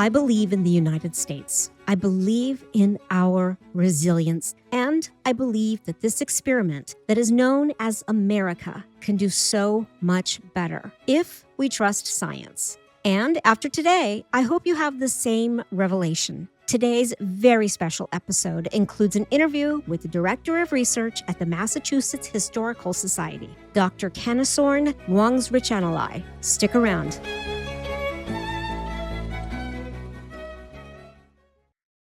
I believe in the United States. I believe in our resilience. And I believe that this experiment that is known as America can do so much better if we trust science. And after today, I hope you have the same revelation. Today's very special episode includes an interview with the Director of Research at the Massachusetts Historical Society, Dr. Kanisorn Wongsrichanalai. Stick around.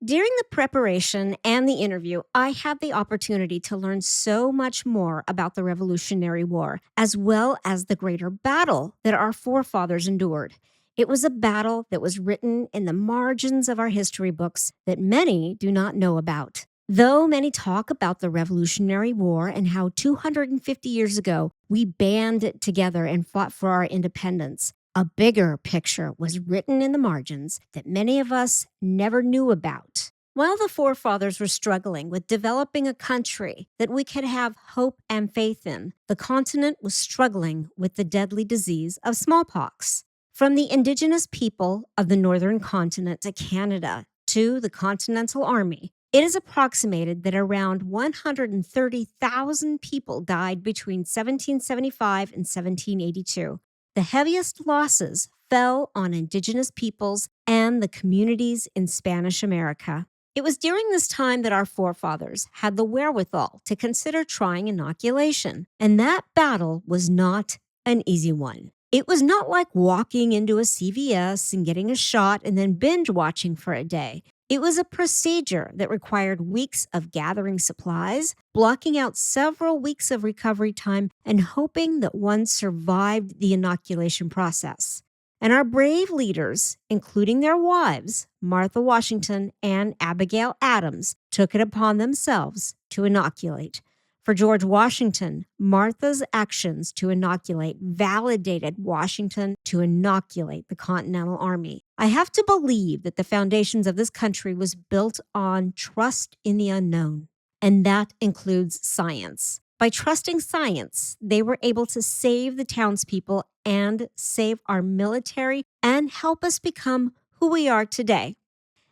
During the preparation and the interview, I had the opportunity to learn so much more about the Revolutionary War, as well as the greater battle that our forefathers endured. It was a battle that was written in the margins of our history books that many do not know about. Though many talk about the Revolutionary War and how 250 years ago we banded together and fought for our independence, a bigger picture was written in the margins that many of us never knew about. While the forefathers were struggling with developing a country that we could have hope and faith in, the continent was struggling with the deadly disease of smallpox. From the indigenous people of the northern continent to Canada to the Continental Army, it is approximated that around 130,000 people died between 1775 and 1782. The heaviest losses fell on indigenous peoples and the communities in Spanish America. It was during this time that our forefathers had the wherewithal to consider trying inoculation, and that battle was not an easy one. It was not like walking into a CVS and getting a shot and then binge watching for a day. It was a procedure that required weeks of gathering supplies, blocking out several weeks of recovery time, and hoping that one survived the inoculation process. And our brave leaders, including their wives, Martha Washington and Abigail Adams, took it upon themselves to inoculate. For George Washington, Martha's actions to inoculate validated Washington to inoculate the Continental Army. I have to believe that the foundations of this country was built on trust in the unknown, and that includes science. By trusting science, they were able to save the townspeople and save our military and help us become who we are today.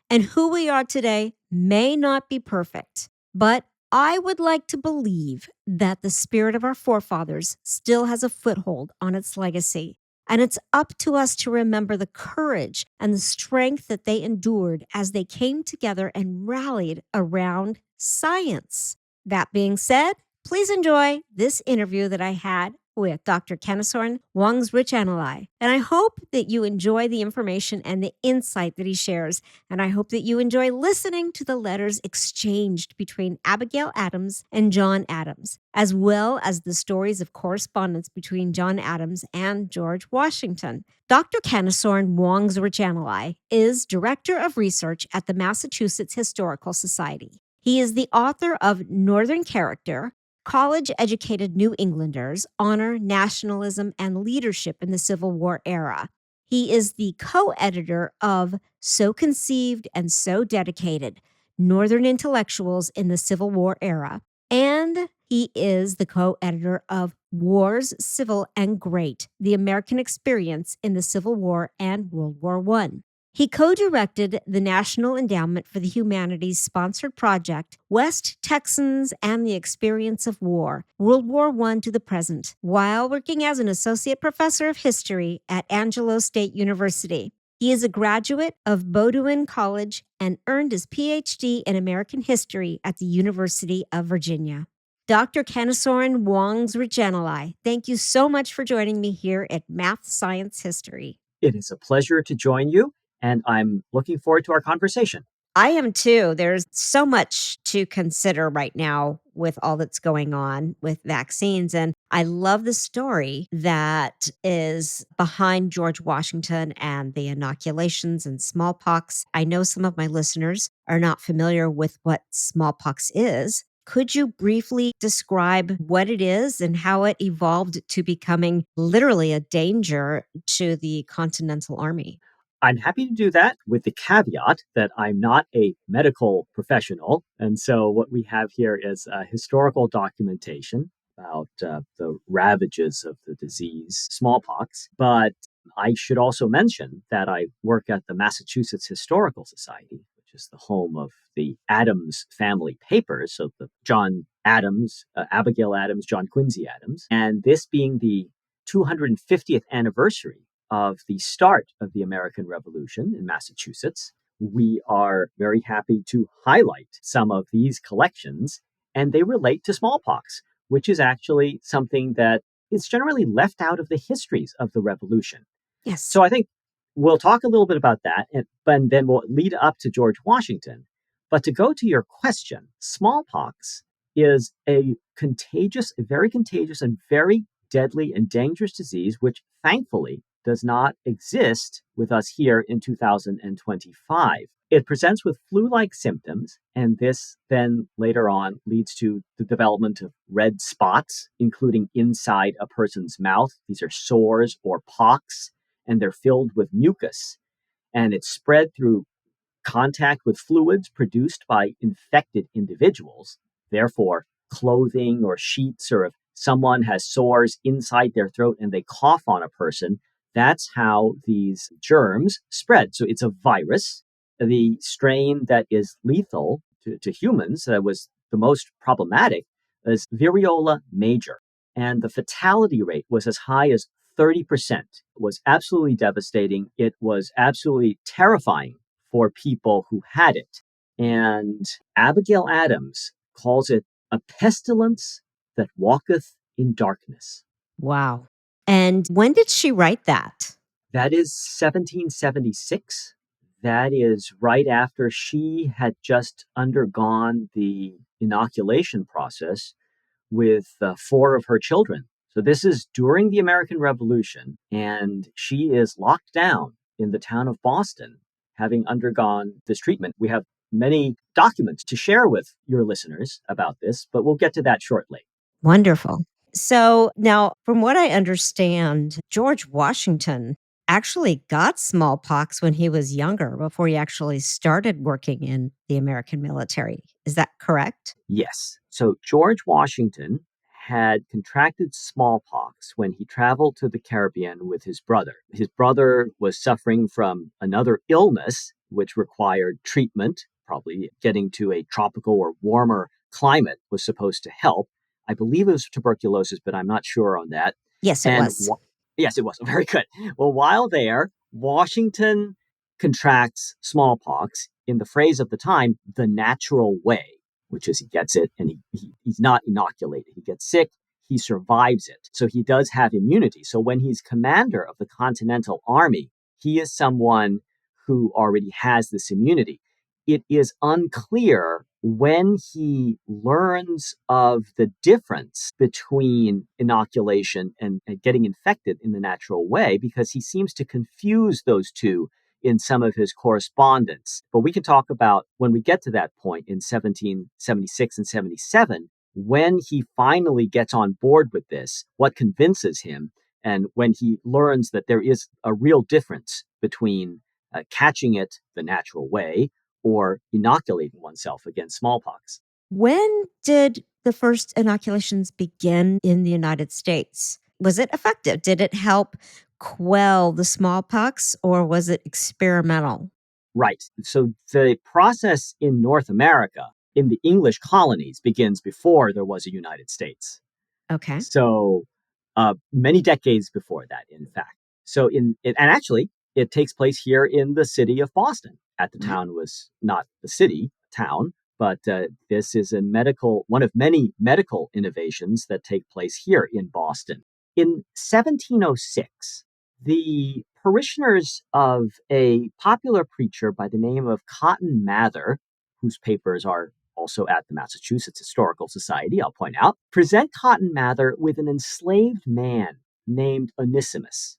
And who we are today may not be perfect, but I would like to believe that the spirit of our forefathers still has a foothold on its legacy. And it's up to us to remember the courage and the strength that they endured as they came together and rallied around science. That being said, please enjoy this interview that I had with Dr. Kanisorn Wongsrichanalai. And I hope that you enjoy the information and the insight that he shares. And I hope that you enjoy listening to the letters exchanged between Abigail Adams and John Adams, as well as the stories of correspondence between John Adams and George Washington. Dr. Kanisorn Wongsrichanalai is Director of Research at the Massachusetts Historical Society. He is the author of Northern Character, College-Educated New Englanders, Honor, Nationalism, and Leadership in the Civil War Era. He is the co-editor of So Conceived and So Dedicated, Northern Intellectuals in the Civil War Era. And he is the co-editor of Wars, Civil and Great, The American Experience in the Civil War and World War I. He co-directed the National Endowment for the Humanities sponsored project, West Texans and the Experience of War, World War I to the Present, while working as an associate professor of history at Angelo State University. He is a graduate of Bowdoin College and earned his PhD in American history at the University of Virginia. Dr. Kanisorn Wongsrichanalai, thank you so much for joining me here at Math Science History. It is a pleasure to join you, and I'm looking forward to our conversation. I am too. There's so much to consider right now with all that's going on with vaccines. And I love the story that is behind George Washington and the inoculations and smallpox. I know some of my listeners are not familiar with what smallpox is. Could you briefly describe what it is and how it evolved to becoming literally a danger to the Continental Army? I'm happy to do that with the caveat that I'm not a medical professional. And so what we have here is historical documentation about the ravages of the disease, smallpox. But I should also mention that I work at the Massachusetts Historical Society, which is the home of the Adams family papers. So the John Adams, Abigail Adams, John Quincy Adams. And this being the 250th anniversary of the start of the American Revolution in Massachusetts, we are very happy to highlight some of these collections, and they relate to smallpox, which is actually something that is generally left out of the histories of the revolution. Yes. So I think we'll talk a little bit about that, and then we'll lead up to George Washington. But to go to your question, smallpox is a very contagious and very deadly and dangerous disease, which thankfully does not exist with us here in 2025. It presents with flu-like symptoms, and this then later on leads to the development of red spots, including inside a person's mouth. These are sores or pox, and they're filled with mucus. And it's spread through contact with fluids produced by infected individuals. Therefore, clothing or sheets, or if someone has sores inside their throat and they cough on a person, that's how these germs spread. So it's a virus. The strain that is lethal to humans, that was the most problematic, is Variola major. And the fatality rate was as high as 30%. It was absolutely devastating. It was absolutely terrifying for people who had it. And Abigail Adams calls it a pestilence that walketh in darkness. Wow. And when did she write that? That is 1776. That is right after she had just undergone the inoculation process with 4 of her children. So this is during the American Revolution, and she is locked down in the town of Boston, having undergone this treatment. We have many documents to share with your listeners about this, but we'll get to that shortly. Wonderful. So now, from what I understand, George Washington actually got smallpox when he was younger, before he actually started working in the American military. Is that correct? Yes. So George Washington had contracted smallpox when he traveled to the Caribbean with his brother. His brother was suffering from another illness, which required treatment. Probably getting to a tropical or warmer climate was supposed to help. I believe it was tuberculosis, but I'm not sure on that. Yes, it And was. yes, it was. Very good. Well, while there, Washington contracts smallpox, in the phrase of the time, the natural way, which is he gets it and he's not inoculated. He gets sick, he survives it. So he does have immunity. So when he's commander of the Continental Army, he is someone who already has this immunity. It is unclear when he learns of the difference between inoculation and getting infected in the natural way, because he seems to confuse those two in some of his correspondence. But we can talk about when we get to that point in 1776 and 77, when he finally gets on board with this, what convinces him, and when he learns that there is a real difference between catching it the natural way or inoculating oneself against smallpox. When did the first inoculations begin in the United States? Was it effective? Did it help quell the smallpox, or was it experimental? Right. So the process in North America, in the English colonies, begins before there was a United States. Okay. So many decades before that, in fact. So and actually, it takes place here in the city of Boston. At the town was not the city, town, but this is one of many medical innovations that take place here in Boston. In 1706, the parishioners of a popular preacher by the name of Cotton Mather, whose papers are also at the Massachusetts Historical Society, I'll point out, present Cotton Mather with an enslaved man named Onesimus.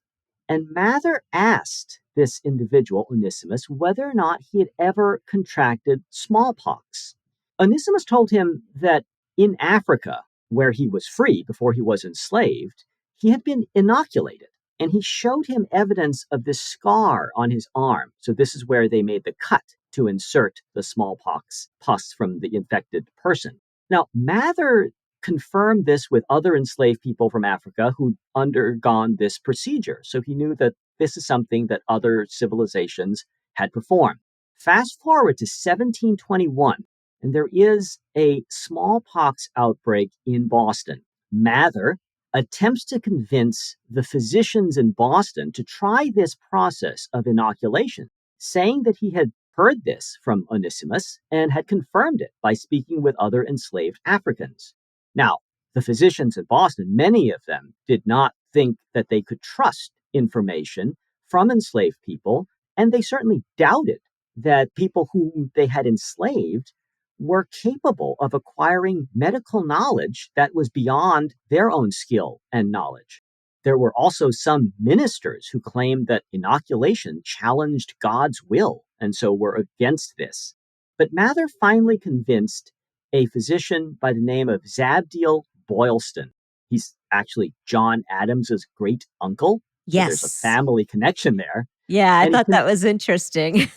And Mather asked this individual, Onesimus, whether or not he had ever contracted smallpox. Onesimus told him that in Africa, where he was free before he was enslaved, he had been inoculated. And he showed him evidence of this scar on his arm. So this is where they made the cut to insert the smallpox pus from the infected person. Now, Mather confirmed this with other enslaved people from Africa who'd undergone this procedure. So he knew that this is something that other civilizations had performed. Fast forward to 1721, and there is a smallpox outbreak in Boston. Mather attempts to convince the physicians in Boston to try this process of inoculation, saying that he had heard this from Onesimus and had confirmed it by speaking with other enslaved Africans. Now, the physicians in Boston, many of them did not think that they could trust information from enslaved people, and they certainly doubted that people whom they had enslaved were capable of acquiring medical knowledge that was beyond their own skill and knowledge. There were also some ministers who claimed that inoculation challenged God's will and so were against this. But Mather finally convinced a physician by the name of Zabdiel Boylston. He's actually John Adams's great uncle. So there's a Yes. family connection there. Yeah, I And thought that was interesting.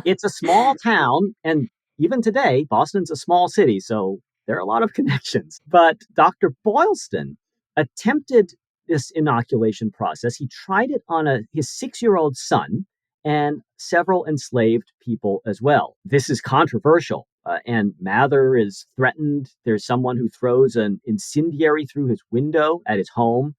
it's a small town, and even today, Boston's a small city, so there are a lot of connections. But Dr. Boylston attempted this inoculation process. He tried it on his 6-year-old son and several enslaved people as well. This is controversial, and Mather is threatened. There's someone who throws an incendiary through his window at his home,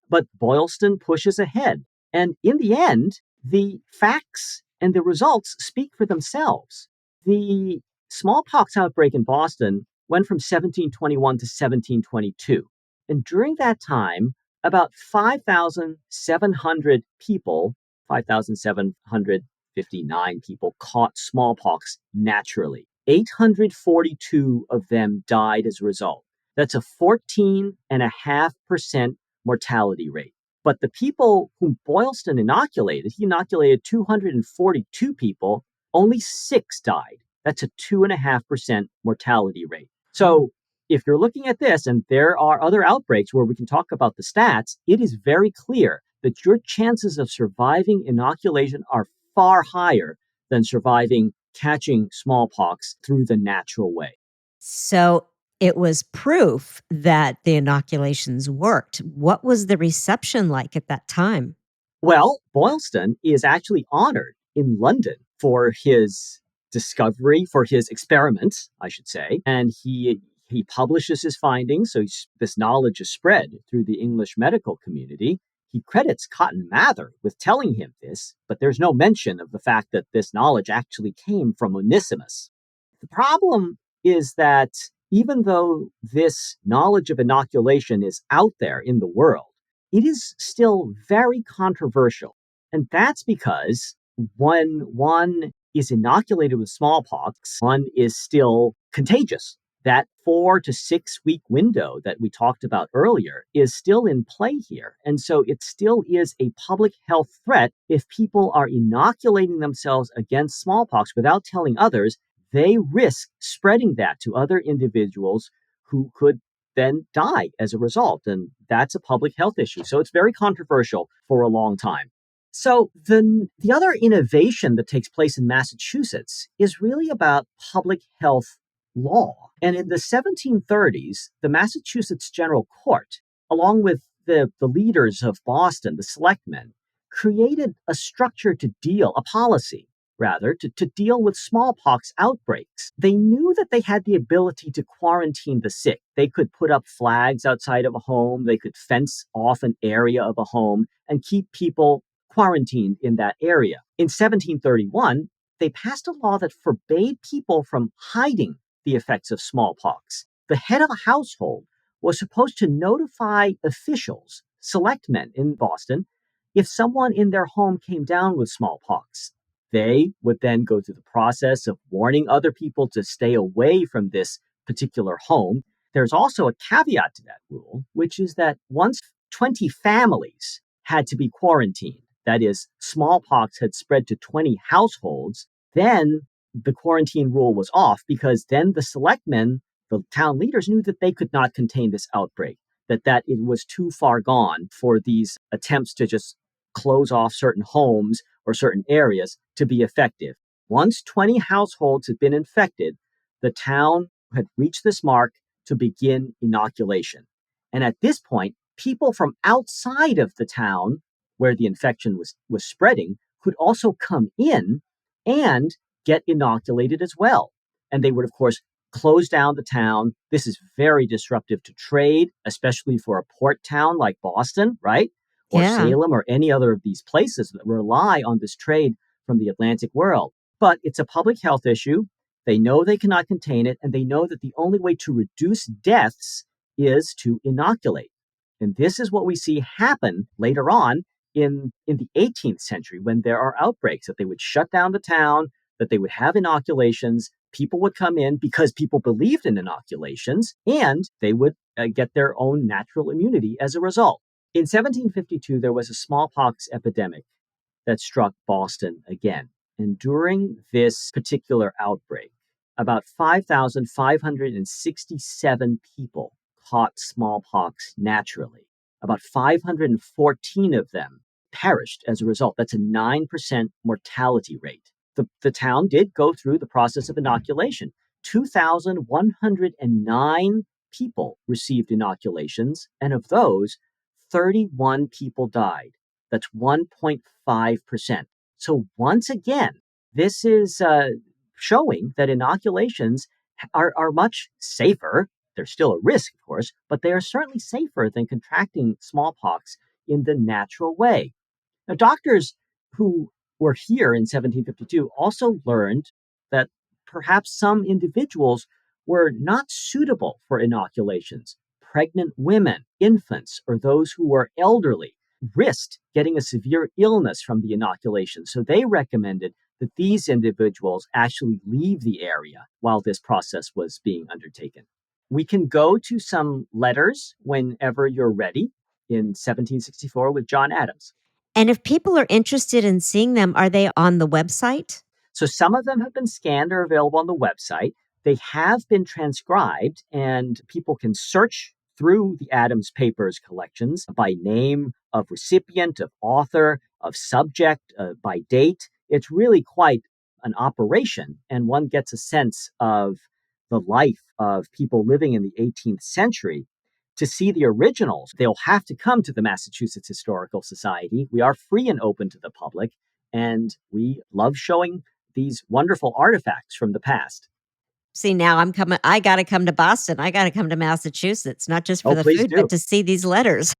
but Boylston pushes ahead. And in the end, the facts and the results speak for themselves. The smallpox outbreak in Boston went from 1721 to 1722. And during that time, about 5,700 people, 5,759 people caught smallpox naturally. 842 of them died as a result. That's a 14.5% mortality rate. But the people whom Boylston inoculated, he inoculated 242 people, only 6 died. That's a 2.5% mortality rate. So if you're looking at this, and there are other outbreaks where we can talk about the stats, it is very clear that your chances of surviving inoculation are far higher than surviving catching smallpox through the natural way. So it was proof that the inoculations worked. What was the reception like at that time? Well, Boylston is actually honored in London for his discovery, for his experiments, I should say, and he publishes his findings, so this knowledge is spread through the English medical community. He credits Cotton Mather with telling him this, but there's no mention of the fact that this knowledge actually came from Onesimus. The problem is that even though this knowledge of inoculation is out there in the world, it is still very controversial. And that's because when one is inoculated with smallpox, one is still contagious. That 4 to 6 week window that we talked about earlier is still in play here. And so it still is a public health threat if people are inoculating themselves against smallpox without telling others. They risk spreading that to other individuals who could then die as a result. And that's a public health issue. So it's very controversial for a long time. So the other innovation that takes place in Massachusetts is really about public health law. And in the 1730s, the Massachusetts General Court, along with the leaders of Boston, the selectmen, created a structure to deal, a policy rather, to deal with smallpox outbreaks. They knew that they had the ability to quarantine the sick. They could put up flags outside of a home, they could fence off an area of a home and keep people quarantined in that area. In 1731, they passed a law that forbade people from hiding the effects of smallpox. The head of a household was supposed to notify officials, selectmen in Boston, if someone in their home came down with smallpox. They would then go through the process of warning other people to stay away from this particular home. There's also a caveat to that rule, which is that once 20 families had to be quarantined, that is, smallpox had spread to 20 households, then the quarantine rule was off because then the selectmen, the town leaders, knew that they could not contain this outbreak, that it was too far gone for these attempts to just close off certain homes or certain areas to be effective. Once 20 households had been infected, the town had reached this mark to begin inoculation. And at this point, people from outside of the town where the infection was spreading could also come in and get inoculated as well. And they would, of course, close down the town. This is very disruptive to trade, especially for a port town like Boston, right? Or Yeah. Salem or any other of these places that rely on this trade from the Atlantic world. But it's a public health issue. They know they cannot contain it, and they know that the only way to reduce deaths is to inoculate. And this is what we see happen later on in the 18th century when there are outbreaks, that they would shut down the town, that they would have inoculations. People would come in because people believed in inoculations, and they would get their own natural immunity as a result. In 1752, there was a smallpox epidemic that struck Boston again. And during this particular outbreak, about 5,567 people caught smallpox naturally. About 514 of them perished as a result. That's a 9% mortality rate. The town did go through the process of inoculation. 2,109 people received inoculations, and of those, 31 people died. That's 1.5%. So once again, this is showing that inoculations are much safer. There's still a risk, of course, but they are certainly safer than contracting smallpox in the natural way. Now, doctors who were here in 1752 also learned that perhaps some individuals were not suitable for inoculations. Pregnant women, infants, or those who were elderly risked getting a severe illness from the inoculation. So they recommended that these individuals actually leave the area while this process was being undertaken. We can go to some letters whenever you're ready in 1764 with John Adams. And if people are interested in seeing them, are they on the website? So some of them have been scanned or available on the website. They have been transcribed, and people can search through the Adams Papers collections by name of recipient, of author, of subject, by date. It's really quite an operation, and one gets a sense of the life of people living in the 18th century. To see the originals, they'll have to come to the Massachusetts Historical Society. We are free and open to the public, and we love showing these wonderful artifacts from the past. See, now I'm coming. I got to come to Boston. I got to come to Massachusetts, not just for Oh, the please food, but do. to see these letters.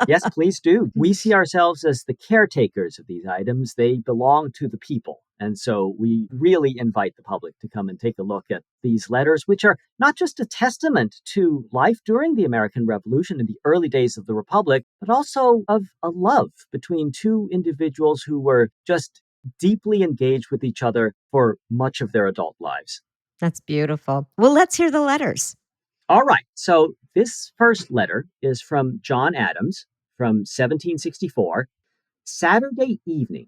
Yes, please do. We see ourselves as the caretakers of these items. They belong to the people. And so we really invite the public to come and take a look at these letters, which are not just a testament to life during the American Revolution in the early days of the Republic, but also of a love between two individuals who were just deeply engaged with each other for much of their adult lives. That's beautiful. Well, let's hear the letters. All right. So this first letter is from John Adams from 1764. Saturday evening,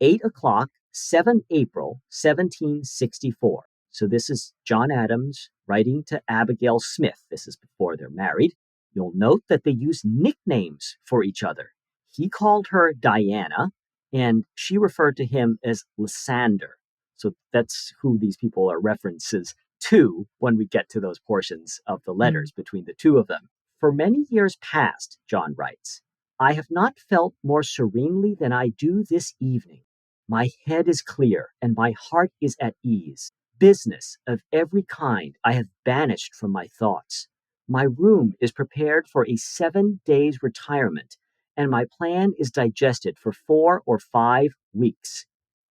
8 o'clock, 7 April, 1764. So this is John Adams writing to Abigail Smith. This is before they're married. You'll note that they use nicknames for each other. He called her Diana, and she referred to him as Lysander. So that's who these people are references to when we get to those portions of the letters between the two of them. For many years past, John writes, I have not felt more serenely than I do this evening. My head is clear and my heart is at ease. Business of every kind I have banished from my thoughts. My room is prepared for a 7 days' retirement, and my plan is digested for 4 or 5 weeks.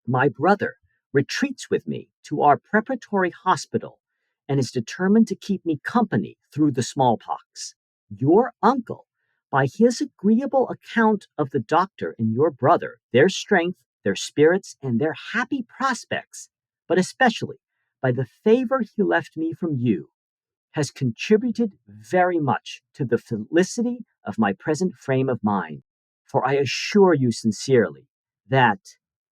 My brother retreats with me to our preparatory hospital and is determined to keep me company through the smallpox. Your uncle, by his agreeable account of the doctor and your brother, their strength, their spirits, and their happy prospects, but especially by the favor he left me from you, has contributed very much to the felicity of my present frame of mind. For I assure you sincerely that,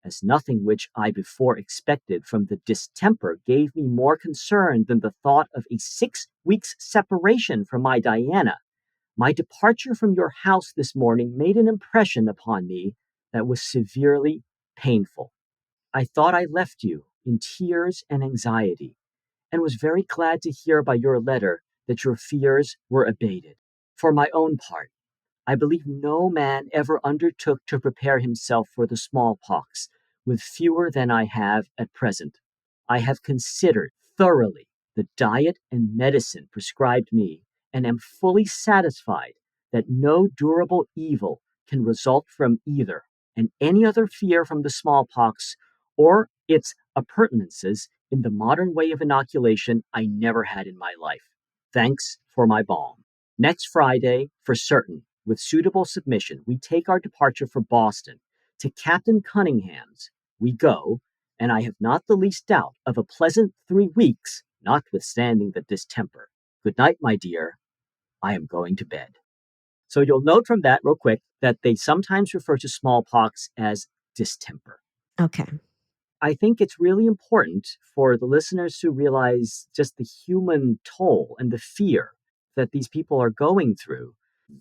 as nothing which I before expected from the distemper gave me more concern than the thought of a 6 weeks' separation from my Diana, my departure from your house this morning made an impression upon me that was severely painful. I thought I left you in tears and anxiety, and was very glad to hear by your letter that your fears were abated. For my own part, I believe no man ever undertook to prepare himself for the smallpox with fewer than I have at present. I have considered thoroughly the diet and medicine prescribed me, and am fully satisfied that no durable evil can result from either, and any other fear from the smallpox or its appurtenances in the modern way of inoculation I never had in my life. Thanks for my balm. Next Friday, for certain, with suitable submission, we take our departure for Boston. To Captain Cunningham's we go, and I have not the least doubt of a pleasant 3 weeks, notwithstanding the distemper. Good night, my dear. I am going to bed. So you'll note from that, real quick, that they sometimes refer to smallpox as distemper. Okay. I think it's really important for the listeners to realize just the human toll and the fear that these people are going through.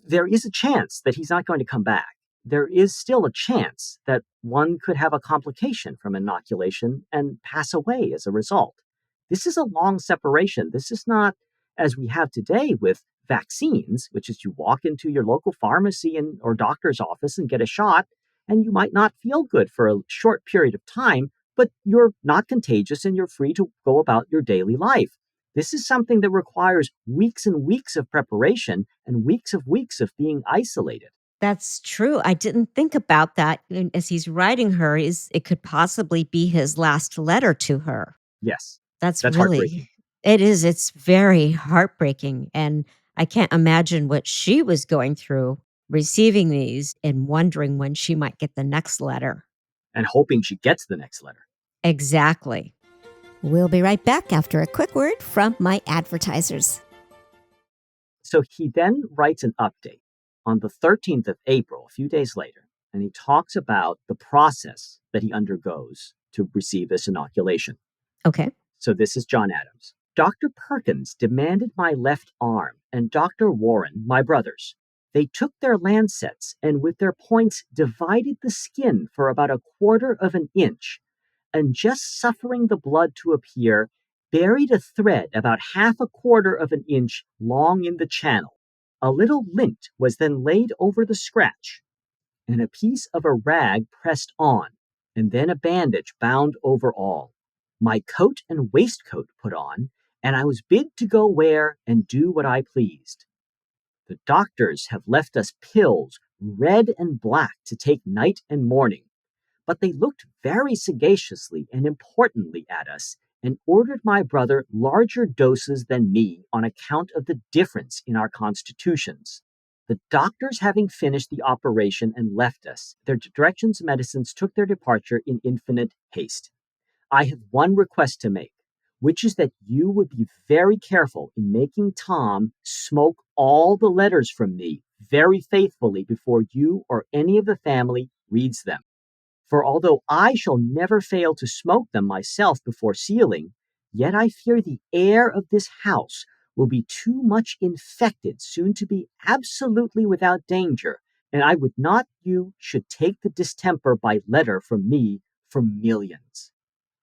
There is a chance that he's not going to come back. There is still a chance that one could have a complication from inoculation and pass away as a result. This is a long separation. This is not as we have today with vaccines, which is you walk into your local pharmacy or doctor's office and get a shot, and you might not feel good for a short period of time, but you're not contagious and you're free to go about your daily life. This is something that requires weeks and weeks of preparation and weeks of being isolated. That's true. I didn't think about that. And as he's writing her, it could possibly be his last letter to her. Yes, That's that's heartbreaking. really, it is. It's very heartbreaking. And I can't imagine what she was going through receiving these and wondering when she might get the next letter. And hoping she gets the next letter. Exactly. We'll be right back after a quick word from my advertisers. So he then writes an update on the 13th of April, a few days later, and he talks about the process that he undergoes to receive this inoculation. Okay. So this is John Adams. Dr. Perkins demanded my left arm, and Dr. Warren my brother's. They took their lancets and with their points divided the skin for about 1/4 of an inch, and just suffering the blood to appear, buried a thread about 1/2 of an inch long in the channel. A little lint was then laid over the scratch, and a piece of a rag pressed on, and then a bandage bound over all. My coat and waistcoat put on, and I was bid to go where and do what I pleased. The doctors have left us pills, red and black, to take night and morning, but they looked very sagaciously and importantly at us, and ordered my brother larger doses than me on account of the difference in our constitutions. The doctors having finished the operation and left us, their directions and medicines took their departure in infinite haste. I have one request to make, which is that you would be very careful in making Tom smoke all the letters from me very faithfully before you or any of the family reads them. For although I shall never fail to smoke them myself before sealing, yet I fear the air of this house will be too much infected soon to be absolutely without danger, and I would not you should take the distemper by letter from me for millions.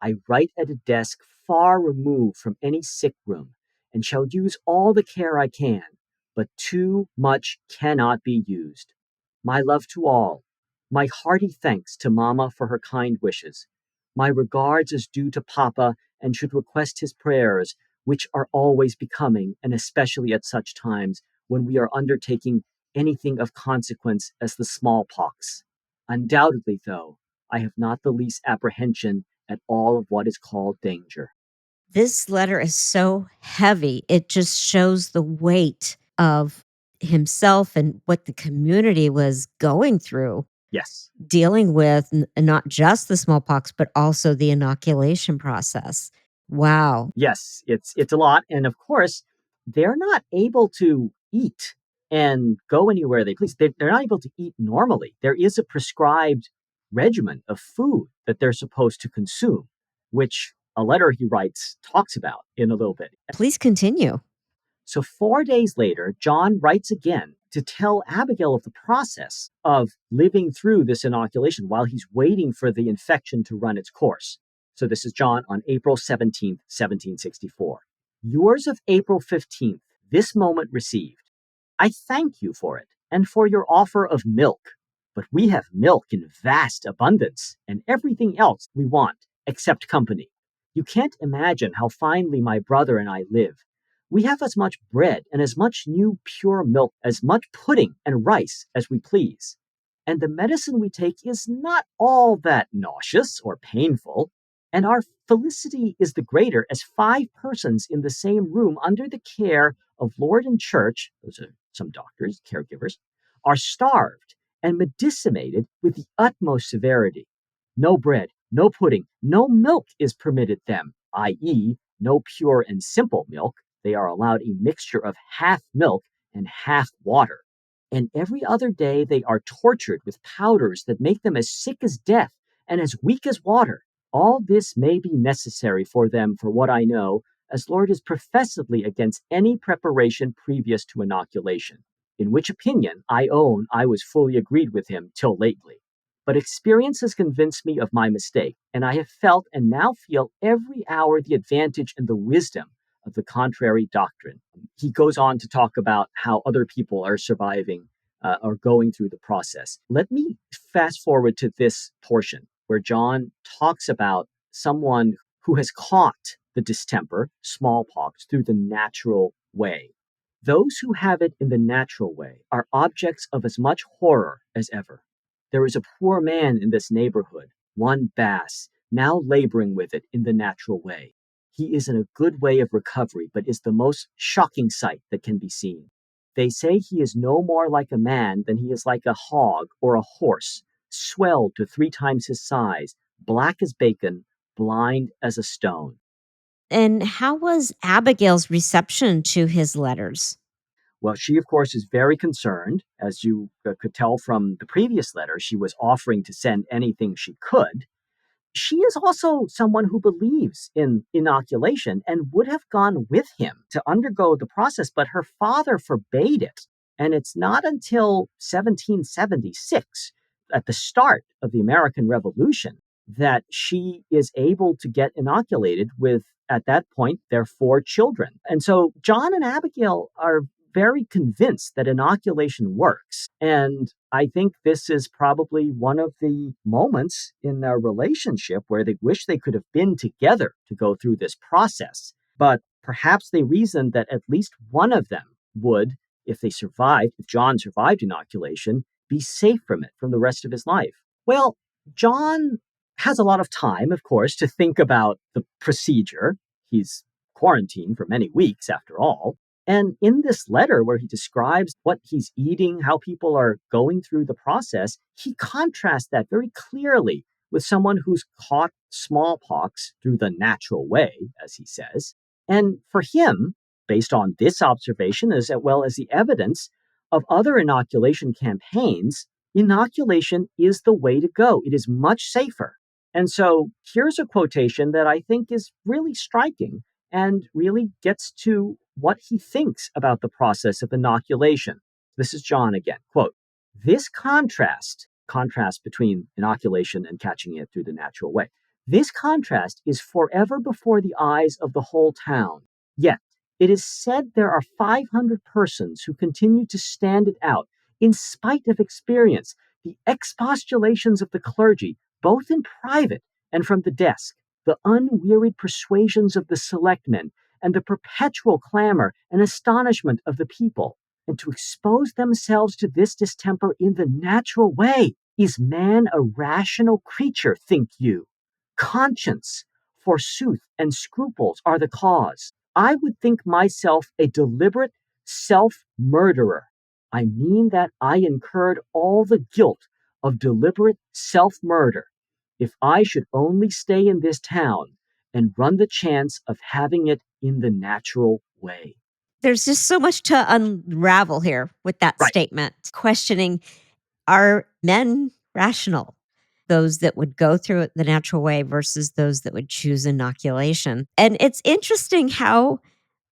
I write at a desk far removed from any sick room, and shall use all the care I can, but too much cannot be used. My love to all. My hearty thanks to Mamma for her kind wishes. My regards is due to Papa, and should request his prayers, which are always becoming, and especially at such times when we are undertaking anything of consequence as the smallpox. Undoubtedly, though, I have not the least apprehension at all of what is called danger. This letter is so heavy. It just shows the weight of himself and what the community was going through, Yes. dealing with not just the smallpox, but also the inoculation process. Wow. Yes, it's a lot. And of course, they're not able to eat and go anywhere they please. They're not able to eat normally. There is a prescribed regimen of food that they're supposed to consume, which a letter he writes talks about in a little bit. Please continue. So 4 days later, John writes again to tell Abigail of the process of living through this inoculation while he's waiting for the infection to run its course. So this is John on April 17th, 1764. Yours of April 15th, this moment received. I thank you for it. and for your offer of milk. But we have milk in vast abundance and everything else we want except company. You can't imagine how finely my brother and I live. We have as much bread and as much new pure milk, as much pudding and rice as we please. And the medicine we take is not all that nauseous or painful, and our felicity is the greater as 5 persons in the same room under the care of Lord and Church, those are some doctors, caregivers, are starved and medicimated with the utmost severity. No bread, no pudding, no milk is permitted them, i.e., no pure and simple milk. They are allowed a mixture of half milk and half water. And every other day they are tortured with powders that make them as sick as death and as weak as water. All this may be necessary for them, for what I know, as Lord is professedly against any preparation previous to inoculation, in which opinion I own I was fully agreed with him till lately. But experience has convinced me of my mistake, and I have felt and now feel every hour the advantage and the wisdom of the contrary doctrine. He goes on to talk about how other people are surviving or going through the process. Let me fast forward to this portion where John talks about someone who has caught the distemper, smallpox, through the natural way. Those who have it in the natural way are objects of as much horror as ever. There is a poor man in this neighborhood, one Bass, now laboring with it in the natural way. He is in a good way of recovery, but is the most shocking sight that can be seen. They say he is no more like a man than he is like a hog or a horse, swelled to 3 times his size, black as bacon, blind as a stone. And how was Abigail's reception to his letters? Well, she, of course, is very concerned. As you could tell from the previous letter, she was offering to send anything she could. She is also someone who believes in inoculation and would have gone with him to undergo the process, but her father forbade it. And it's not until 1776, at the start of the American Revolution, that she is able to get inoculated with, at that point, their 4 children. And so John and Abigail are very convinced that inoculation works. And I think this is probably one of the moments in their relationship where they wish they could have been together to go through this process. But perhaps they reasoned that at least one of them would, if John survived inoculation, be safe from it from the rest of his life. Well, John has a lot of time, of course, to think about the procedure. He's quarantined for many weeks, after all. And in this letter, where he describes what he's eating, how people are going through the process, he contrasts that very clearly with someone who's caught smallpox through the natural way, as he says. And for him, based on this observation, as well as the evidence of other inoculation campaigns, inoculation is the way to go. It is much safer. And so here's a quotation that I think is really striking and really gets to what he thinks about the process of inoculation. This is John again. Quote, "This contrast between inoculation and catching it through the natural way, this contrast is forever before the eyes of the whole town. Yet it is said there are 500 persons who continue to stand it out, in spite of experience, the expostulations of the clergy, both in private and from the desk, the unwearied persuasions of the selectmen, and the perpetual clamor and astonishment of the people. And to expose themselves to this distemper in the natural way, is man a rational creature, think you? Conscience, forsooth, and scruples are the cause. I would think myself a deliberate self-murderer. I mean that I incurred all the guilt of deliberate self-murder, if I should only stay in this town and run the chance of having it in the natural way." There's just so much to unravel here with that Right. statement. Questioning, are men rational? Those that would go through it the natural way versus those that would choose inoculation. And it's interesting how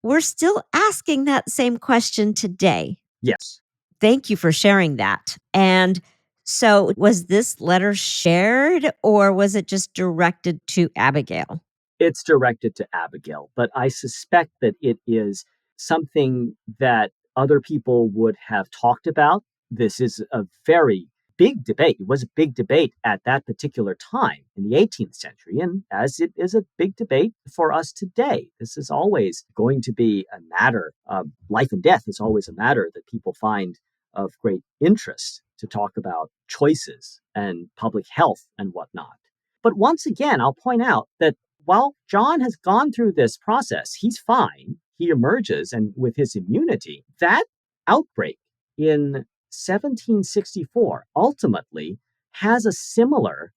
we're still asking that same question today. Yes. Thank you for sharing that. And so, was this letter shared or was it just directed to Abigail? It's directed to Abigail, but I suspect that it is something that other people would have talked about This is a very big debate. It was a big debate at that particular time in the 18th century, and as it is a big debate for us today. This is always going to be a matter of life and death, is always a matter that people find of great interest to talk about choices and public health and whatnot. But once again, I'll point out that while John has gone through this process, he's fine. He emerges, and with his immunity, that outbreak in 1764 ultimately has a similar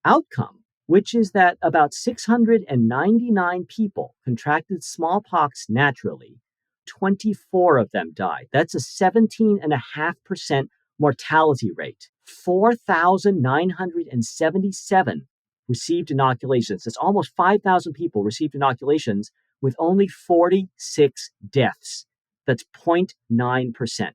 outcome, which is that about 699 people contracted smallpox naturally. 24 of them died. That's a 17.5% mortality rate. 4,977 received inoculations. That's almost 5,000 people received inoculations with only 46 deaths. That's 0.9%.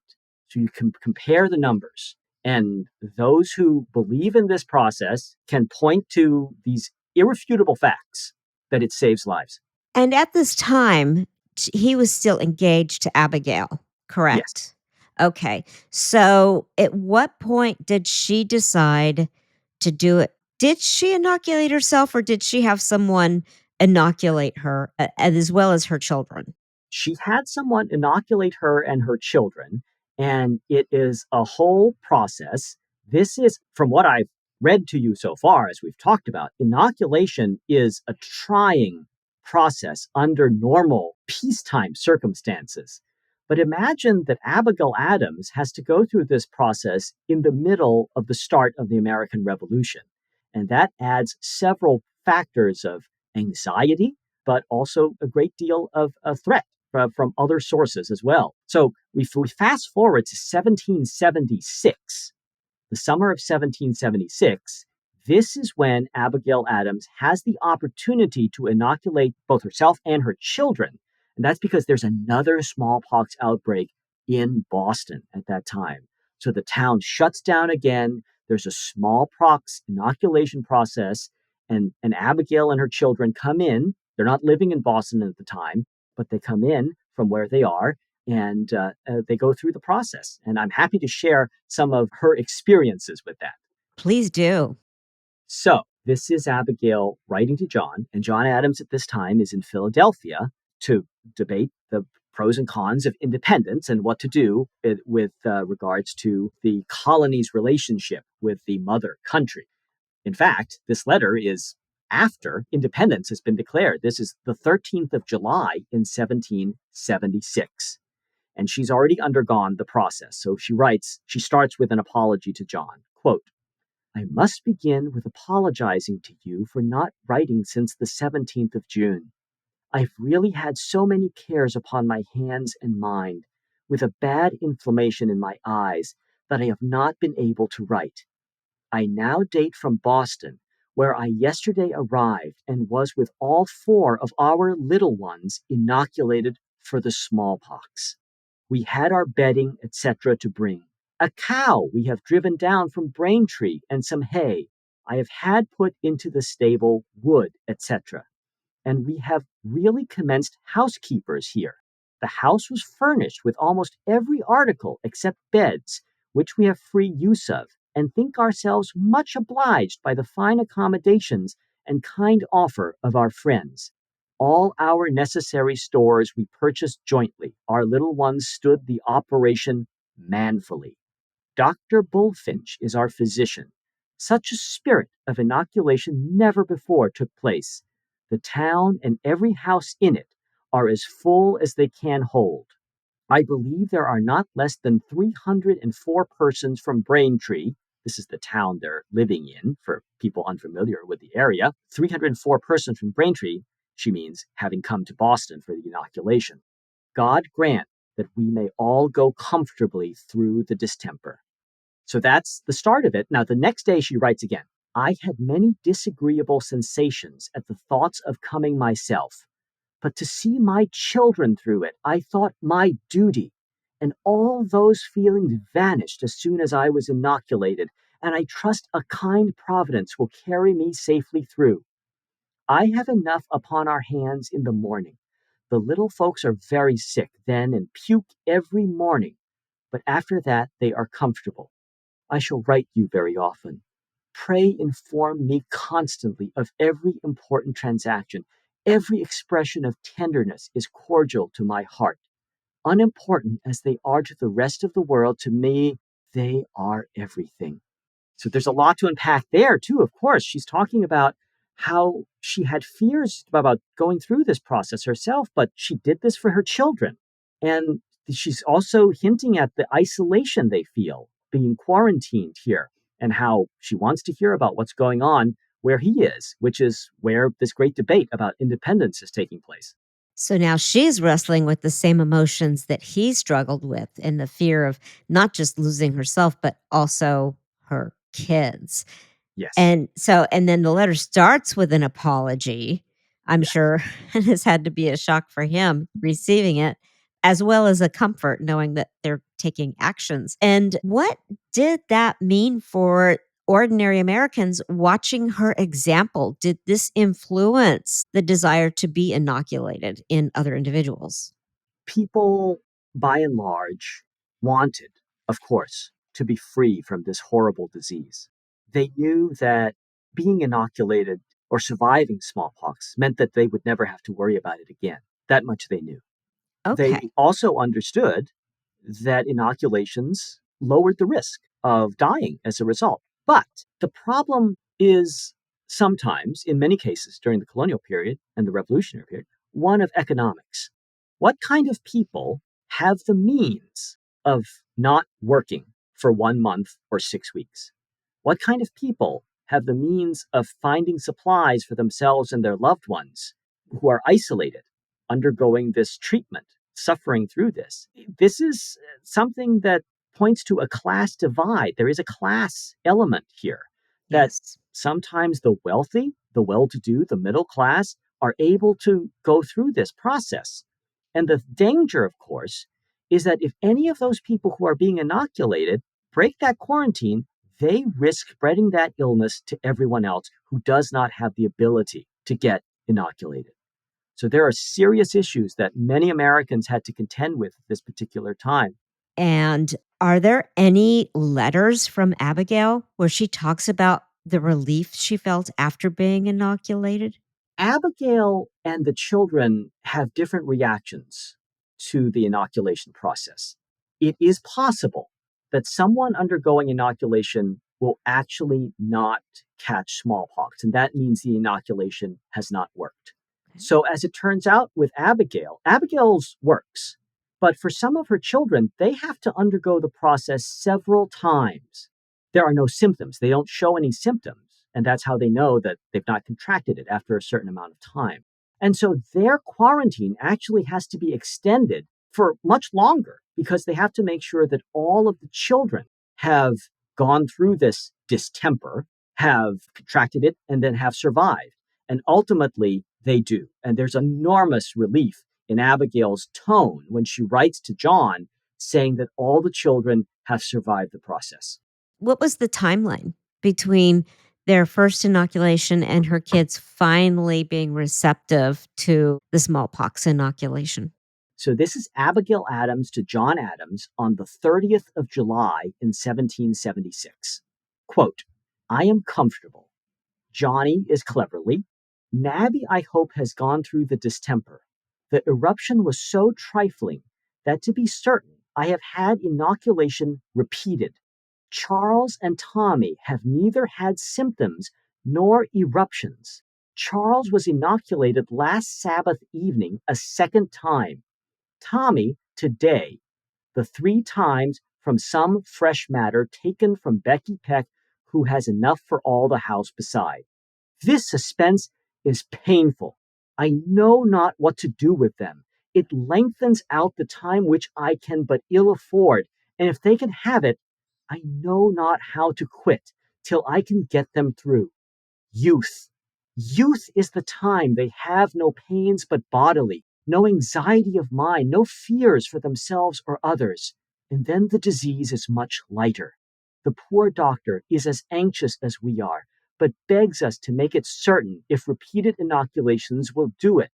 So you can compare the numbers. And those who believe in this process can point to these irrefutable facts that it saves lives. And at this time, he was still engaged to Abigail, Yes. correct? Okay. So at what point did she decide to do it? Did she inoculate herself or did she have someone inoculate her as well as her children? She had someone inoculate her and her children, and it is a whole process. This is, from what I've read to you so far, as we've talked about, inoculation is a trying process under normal peacetime circumstances. But imagine that Abigail Adams has to go through this process in the middle of the start of the American Revolution. And that adds several factors of anxiety, but also a great deal of a threat from other sources as well. So we fast forward to 1776, the summer of 1776. This is when Abigail Adams has the opportunity to inoculate both herself and her children. And that's because there's another smallpox outbreak in Boston at that time. So the town shuts down again. There's a smallpox inoculation process, and Abigail and her children come in. They're not living in Boston at the time, but they come in from where they are, and they go through the process. And I'm happy to share some of her experiences with that. Please do. So this is Abigail writing to John, and John Adams at this time is in Philadelphia to debate the pros and cons of independence and what to do with regards to the colony's relationship with the mother country. In fact, this letter is after independence has been declared. This is the 13th of July in 1776. And she's already undergone the process. So she starts with an apology to John. Quote, I must begin with apologizing to you for not writing since the 17th of June. I've really had so many cares upon my hands and mind, with a bad inflammation in my eyes, that I have not been able to write. I now date from Boston, where I yesterday arrived and was with all 4 of our little ones inoculated for the smallpox. We had our bedding, etc. to bring. A cow we have driven down from Braintree and some hay. I have had put into the stable, wood, etc. And we have really commenced housekeepers here. The house was furnished with almost every article except beds, which we have free use of, and think ourselves much obliged by the fine accommodations and kind offer of our friends. All our necessary stores we purchased jointly. Our little ones stood the operation manfully. Dr. Bullfinch is our physician. Such a spirit of inoculation never before took place. The town and every house in it are as full as they can hold. I believe there are not less than 304 persons from Braintree. This is the town they're living in, for people unfamiliar with the area. 304 persons from Braintree, she means having come to Boston for the inoculation. God grant that we may all go comfortably through the distemper. So that's the start of it. Now, the next day she writes again. I had many disagreeable sensations at the thoughts of coming myself. But to see my children through it, I thought my duty, and all those feelings vanished as soon as I was inoculated, and I trust a kind providence will carry me safely through. I have enough upon our hands in the morning. The little folks are very sick then and puke every morning, but after that they are comfortable. I shall write you very often. Pray inform me constantly of every important transaction. Every expression of tenderness is cordial to my heart. Unimportant as they are to the rest of the world, to me, they are everything. So there's a lot to unpack there, too. Of course, she's talking about how she had fears about going through this process herself, but she did this for her children. And she's also hinting at the isolation they feel being quarantined here and how she wants to hear about what's going on where he is, which is where this great debate about independence is taking place. So now she's wrestling with the same emotions that he struggled with and the fear of not just losing herself, but also her kids. Yes. And then the letter starts with an apology, I'm Yes. sure. And has had to be a shock for him receiving it, as well as a comfort knowing that they're taking actions. And what did that mean for ordinary Americans watching her example? Did this influence the desire to be inoculated in other individuals? People, by and large, wanted, of course, to be free from this horrible disease. They knew that being inoculated or surviving smallpox meant that they would never have to worry about it again. That much they knew. They Okay. also understood that inoculations lowered the risk of dying as a result. But the problem is sometimes, in many cases during the colonial period and the revolutionary period, one of economics. What kind of people have the means of not working for 1 month or 6 weeks? What kind of people have the means of finding supplies for themselves and their loved ones who are isolated, undergoing this treatment, suffering through this? This is something that points to a class divide. There is a class element here that Yes. sometimes the wealthy, the well to do, the middle class are able to go through this process. And the danger, of course, is that if any of those people who are being inoculated break that quarantine, they risk spreading that illness to everyone else who does not have the ability to get inoculated. So there are serious issues that many Americans had to contend with at this particular time. And are there any letters from Abigail where she talks about the relief she felt after being inoculated? Abigail and the children have different reactions to the inoculation process. It is possible that someone undergoing inoculation will actually not catch smallpox, and that means the inoculation has not worked. So, as it turns out with Abigail, Abigail's works, but for some of her children, they have to undergo the process several times. There are no symptoms, they don't show any symptoms. And that's how they know that they've not contracted it after a certain amount of time. And so their quarantine actually has to be extended for much longer because they have to make sure that all of the children have gone through this distemper, have contracted it, and then have survived. And ultimately, they do. And there's enormous relief in Abigail's tone when she writes to John saying that all the children have survived the process. What was the timeline between their first inoculation and her kids finally being receptive to the smallpox inoculation? So this is Abigail Adams to John Adams on the 30th of July in 1776. Quote, I am comfortable. Johnny is cleverly. Nabby, I hope, has gone through the distemper. The eruption was so trifling that to be certain, I have had inoculation repeated. Charles and Tommy have neither had symptoms nor eruptions. Charles was inoculated last Sabbath evening a second time. Tommy, today, the 3 times from some fresh matter taken from Becky Peck, who has enough for all the house beside. This suspense is painful. I know not what to do with them. It lengthens out the time which I can but ill afford, and if they can have it, I know not how to quit till I can get them through. Youth. Youth is the time they have no pains but bodily, no anxiety of mind, no fears for themselves or others. And then the disease is much lighter. The poor doctor is as anxious as we are, but begs us to make it certain if repeated inoculations will do it.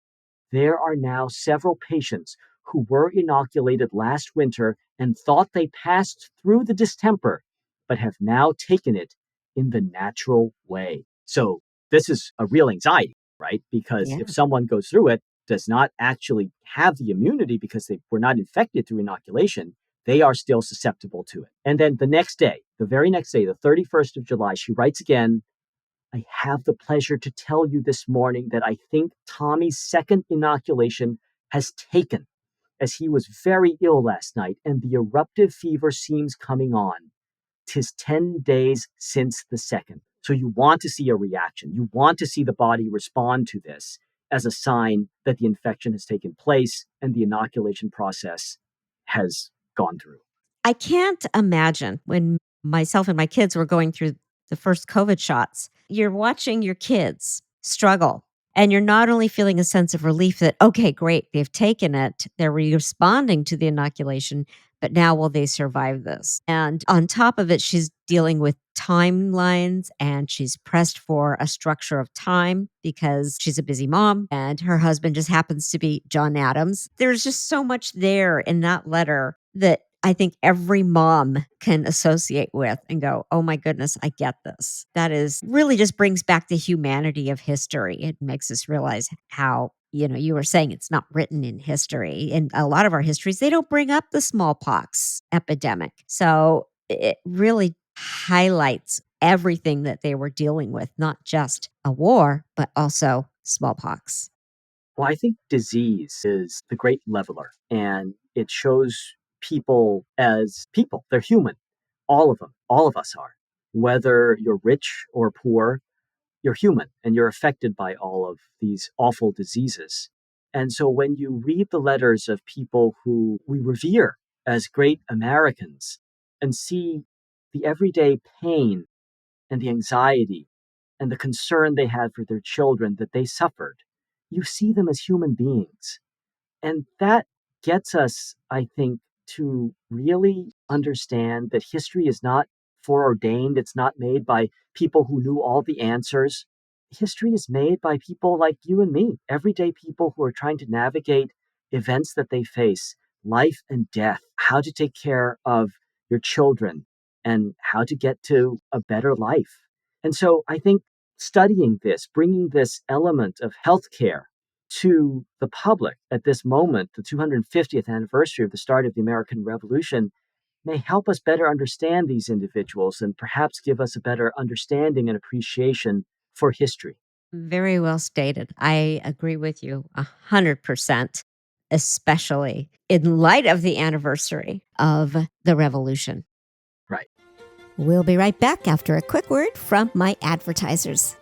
There are now several patients who were inoculated last winter and thought they passed through the distemper, but have now taken it in the natural way. So this is a real anxiety, right? Because Yeah. if someone goes through it, does not actually have the immunity because they were not infected through inoculation, they are still susceptible to it. And then the next day, the very next day, the 31st of July, she writes again, I have the pleasure to tell you this morning that I think Tommy's second inoculation has taken, as he was very ill last night, and the eruptive fever seems coming on. 'Tis 10 days since the second. So you want to see a reaction. You want to see the body respond to this as a sign that the infection has taken place and the inoculation process has gone through. I can't imagine when myself and my kids were going through the first COVID shots, you're watching your kids struggle. And you're not only feeling a sense of relief that, okay, great, they've taken it, they're responding to the inoculation, but now will they survive this? And on top of it, she's dealing with timelines and she's pressed for a structure of time because she's a busy mom and her husband just happens to be John Adams. There's just so much there in that letter that I think every mom can associate with and go, oh my goodness, I get this. That is really just brings back the humanity of history. It makes us realize how, you were saying it's not written in history. In a lot of our histories, they don't bring up the smallpox epidemic. So it really highlights everything that they were dealing with, not just a war, but also smallpox. Well, I think disease is the great leveler, and it shows people as people. They're human. All of them. All of us are. Whether you're rich or poor, you're human and you're affected by all of these awful diseases. And so when you read the letters of people who we revere as great Americans and see the everyday pain and the anxiety and the concern they had for their children that they suffered, you see them as human beings. And that gets us, I think, to really understand that history is not foreordained. It's not made by people who knew all the answers. History is made by people like you and me, everyday people who are trying to navigate events that they face, life and death, how to take care of your children, and how to get to a better life. And so I think studying this, bringing this element of healthcare to the public at this moment, the 250th anniversary of the start of the American Revolution, may help us better understand these individuals and perhaps give us a better understanding and appreciation for history. Very well stated. I agree with you 100%, especially in light of the anniversary of the revolution. Right. We'll be right back after a quick word from my advertisers.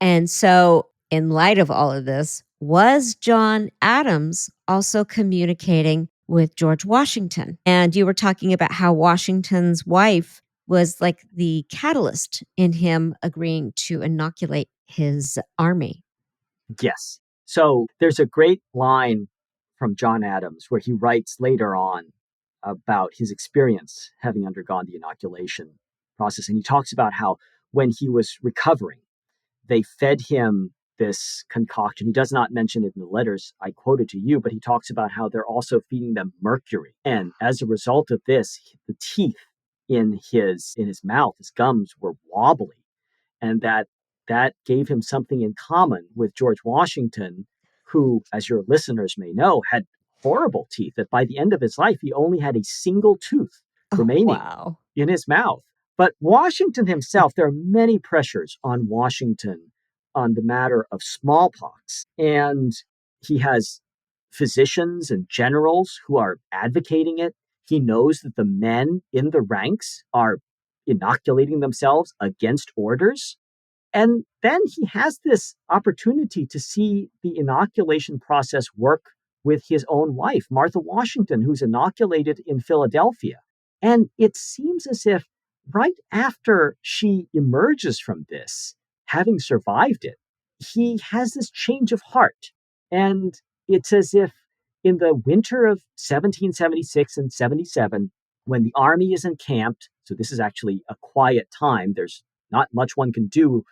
And so, in light of all of this, was John Adams also communicating with George Washington? And you were talking about how Washington's wife was like the catalyst in him agreeing to inoculate his army. Yes. So there's a great line from John Adams where he writes later on about his experience having undergone the inoculation process. And he talks about how when he was recovering, they fed him this concoction. He does not mention it in the letters I quoted to you, but he talks about how they're also feeding them mercury. And as a result of this, the teeth in his mouth, his gums were wobbly, and that gave him something in common with George Washington, who, as your listeners may know, had horrible teeth. That by the end of his life, he only had a single tooth Oh, remaining wow. in his mouth. But Washington himself, there are many pressures on Washington on the matter of smallpox. And he has physicians and generals who are advocating it. He knows that the men in the ranks are inoculating themselves against orders. And then he has this opportunity to see the inoculation process work with his own wife, Martha Washington, who's inoculated in Philadelphia. And it seems as if right after she emerges from this, having survived it, he has this change of heart. And it's as if in the winter of 1776 and 77, when the army is encamped, so this is actually a quiet time, there's not much one can do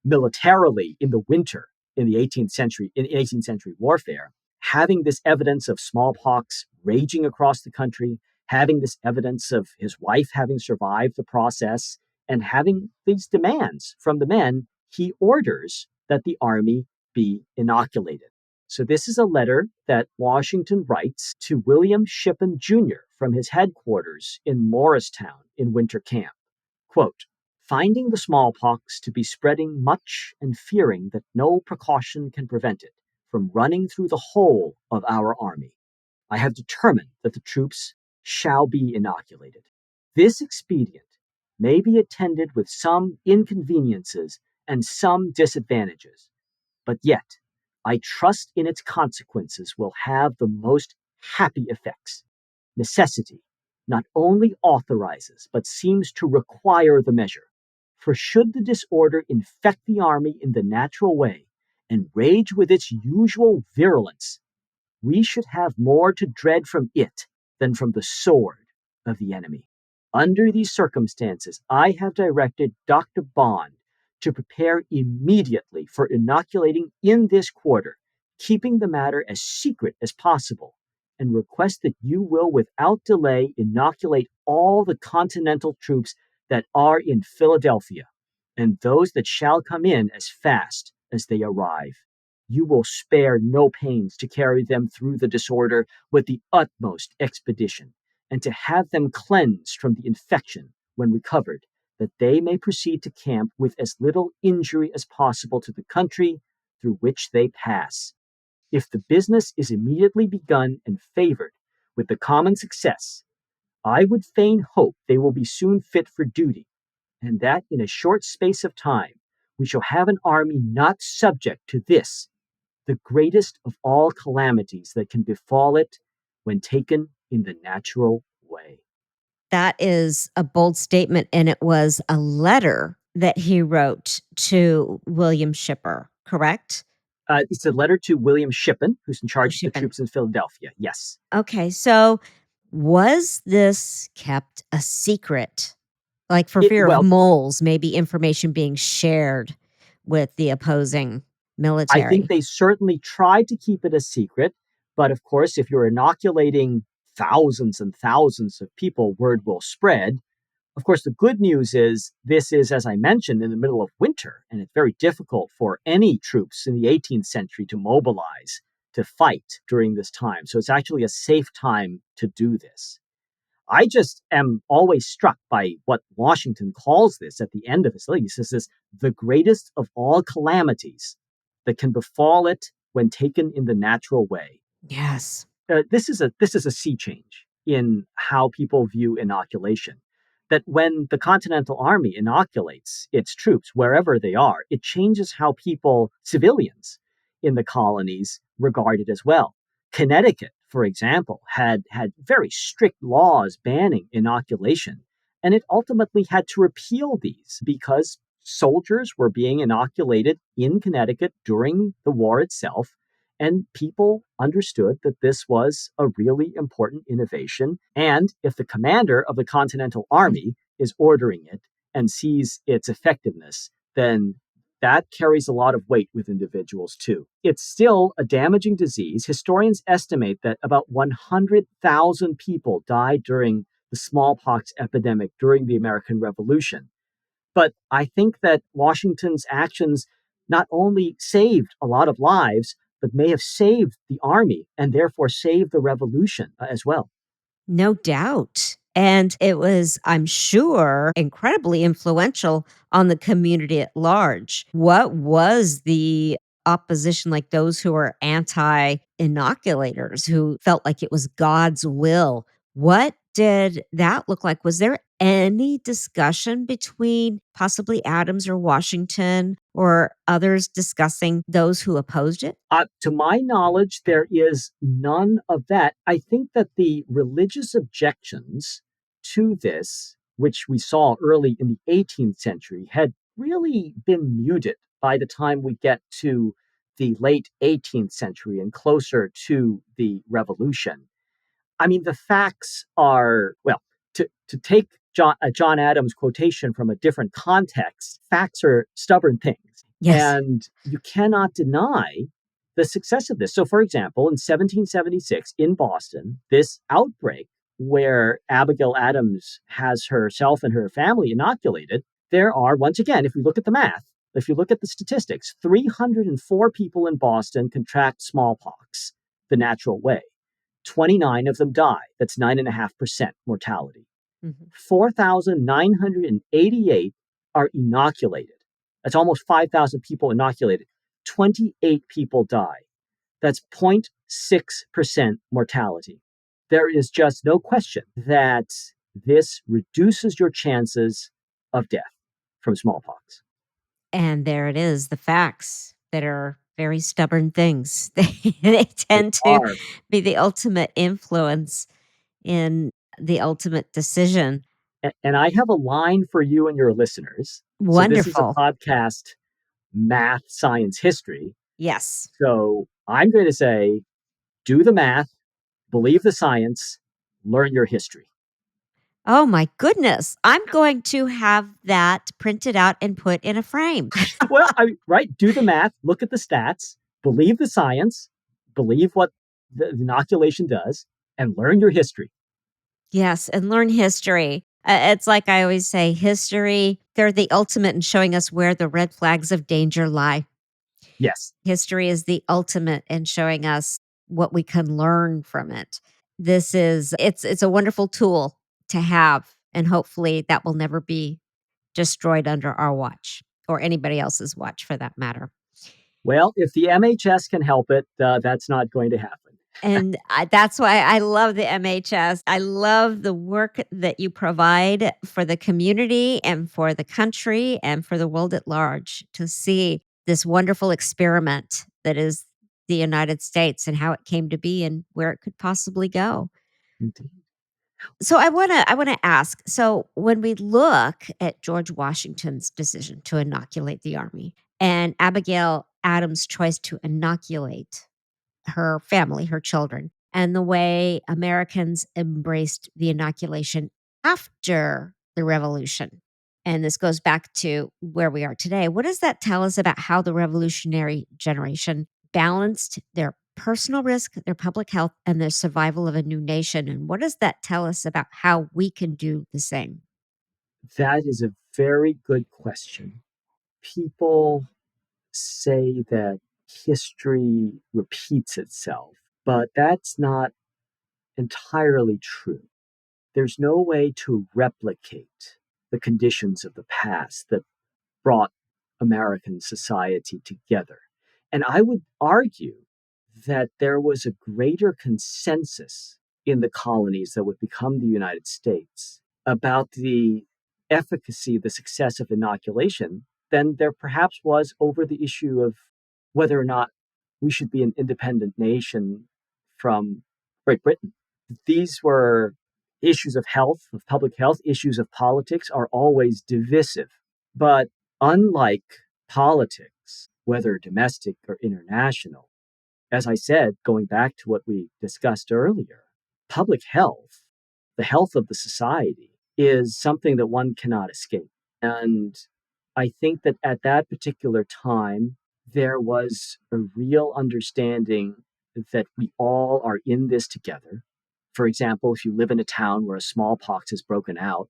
militarily in the winter in the 18th century, in 18th century warfare. having this evidence of smallpox raging across the country, having this evidence of his wife having survived the process, and having these demands from the men, he orders that the army be inoculated. So this is a letter that Washington writes to William Shippen Jr. from his headquarters in Morristown in winter camp. Quote, finding the smallpox to be spreading much and fearing that no precaution can prevent it from running through the whole of our army, I have determined that the troops shall be inoculated. This expedient may be attended with some inconveniences and some disadvantages, but yet I trust in its consequences will have the most happy effects. Necessity not only authorizes, but seems to require the measure. For should the disorder infect the army in the natural way and rage with its usual virulence, we should have more to dread from it than from the sword of the enemy. Under these circumstances, I have directed Dr. Bond to prepare immediately for inoculating in this quarter, keeping the matter as secret as possible, and request that you will without delay inoculate all the Continental troops that are in Philadelphia, and those that shall come in as fast as they arrive. You will spare no pains to carry them through the disorder with the utmost expedition, and to have them cleansed from the infection when recovered, that they may proceed to camp with as little injury as possible to the country through which they pass. If the business is immediately begun and favored with the common success, I would fain hope they will be soon fit for duty, and that in a short space of time we shall have an army not subject to this, the greatest of all calamities that can befall it when taken in the natural way. That is a bold statement, and it was a letter that he wrote to William Shipper, correct? It's a letter to William Shippen, who's in Oh, charge of the Shippen. troops in Philadelphia. Yes. Okay, so was this kept a secret? Like for fear of Well, moles, maybe information being shared with the opposing I think military? they certainly tried to keep it a secret. But of course, if you're inoculating thousands and thousands of people, word will spread. Of course, the good news is this is, as I mentioned, in the middle of winter, and it's very difficult for any troops in the 18th century to mobilize to fight during this time. So it's actually a safe time to do this. I just am always struck by what Washington calls this at the end of his letter. He says this, the greatest of all calamities that can befall it when taken in the natural way. Yes. This is a sea change in how people view inoculation. That when the Continental Army inoculates its troops wherever they are, it changes how people, civilians in the colonies, regard it as well. Connecticut, for example, had very strict laws banning inoculation, and it ultimately had to repeal these because soldiers were being inoculated in Connecticut during the war itself, and people understood that this was a really important innovation. And if the commander of the Continental Army is ordering it and sees its effectiveness, then that carries a lot of weight with individuals too. It's still a damaging disease. Historians estimate that about 100,000 people died during the smallpox epidemic during the American Revolution. But I think that Washington's actions not only saved a lot of lives, but may have saved the army and therefore saved the revolution as well. No doubt. And it was, I'm sure, incredibly influential on the community at large. What was the opposition like, those who were anti inoculators, who felt like it was God's will? What did that look like? Was there any discussion between possibly Adams or Washington or others discussing those who opposed it? To my knowledge, there is none of that. I think that the religious objections to this, which we saw early in the 18th century, had really been muted by the time we get to the late 18th century and closer to the revolution. I mean, the facts are, well, to take John Adams' quotation from a different context, facts are stubborn things. Yes. And you cannot deny the success of this. So, for example, in 1776 in Boston, this outbreak where Abigail Adams has herself and her family inoculated, there are, once again, if we look at the math, if you look at the statistics, 304 people in Boston contract smallpox the natural way. 29 of them die. That's 9.5% mortality. Mhm. 4,988 are inoculated. That's almost 5,000 people inoculated. 28 people die. That's 0.6% mortality. There is just no question that this reduces your chances of death from smallpox. And there it is, the facts that are very stubborn things. They They tend to are. be the ultimate influence in the ultimate decision. And I have a line for you and your listeners. So this is a Wonderful. podcast, math, science, history. Yes. So I'm going to say, do the math, believe the science, learn your history. Oh my goodness. I'm going to have that printed out and put in a frame. Well, right, do the math, look at the stats, believe the science, believe what the inoculation does, and learn your history. Yes, and learn history. It's like I always say, history, they're the ultimate in showing us where the red flags of danger lie. Yes. History is the ultimate in showing us what we can learn from it. It's a wonderful tool to have, and hopefully that will never be destroyed under our watch or anybody else's watch for that matter. Well, if the MHS can help it, that's not going to happen. And that's why I love the MHS. I love the work that you provide for the community and for the country and for the world at large to see this wonderful experiment that is the United States and how it came to be and where it could possibly go. Indeed. So I want to ask, so when we look at George Washington's decision to inoculate the army and Abigail Adams' choice to inoculate her family, her children, and the way Americans embraced the inoculation after the revolution. And this goes back to where we are today. What does that tell us about how the revolutionary generation balanced their personal risk, their public health, and the survival of a new nation? And what does that tell us about how we can do the same? That is a very good question. People say that history repeats itself, but that's not entirely true. There's no way to replicate the conditions of the past that brought American society together. And I would argue that there was a greater consensus in the colonies that would become the United States about the efficacy, the success of inoculation than there perhaps was over the issue of whether or not we should be an independent nation from Great Britain. These were issues of health, of public health, issues of politics are always divisive. But unlike politics, whether domestic or international, as I said, going back to what we discussed earlier, public health, the health of the society, is something that one cannot escape. And I think that at that particular time, there was a real understanding that we all are in this together. For example, if you live in a town where a smallpox has broken out,